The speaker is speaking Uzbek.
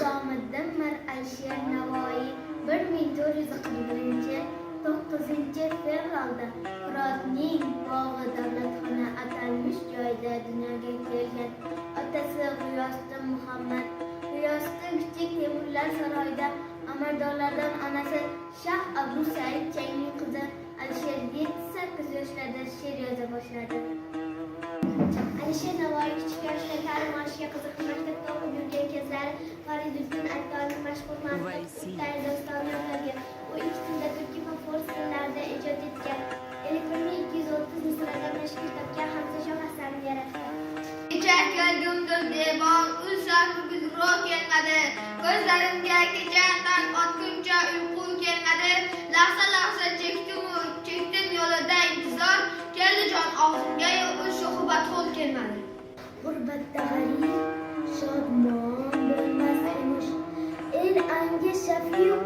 Nizomiddin Mir Alisher Navoiy 1441-9-fevralda Hirotning bog'i davlatxona atalmish joyda dunyoga kelgan. Otasi G'iyosddin Muhammad. G'iyosddin kichik Temurlar saroyida amaldorlardan, onasi Shah Abu Said Changning qizi Alisher 7-8 yoshlarda she'r yoza boshladi. Alisher Navoiy kichik yoshda ta'lim olishga qiziqib, maktabda o'qib yurgan kezlari Fariduddin Attorning mashhur manzumali dostoni yozgan. U ikki tilda, turkiy va fors tillarida ijod etgan. Elektronli 230 misradan tashkil topgan Hamza Shoh asarini yaratgan. Kecha kelgumdir devon, uzoq bizro kelmadi. Ko'zlarimga kechadan otguncha uyqu kelmadi. Lahza chekdim yo'lida intizor. Keldi jon og'zimga, shu xubatxo'r kelmadi. G'urbatda g'arib, shodmon bo'lmas emish. El anga shafiq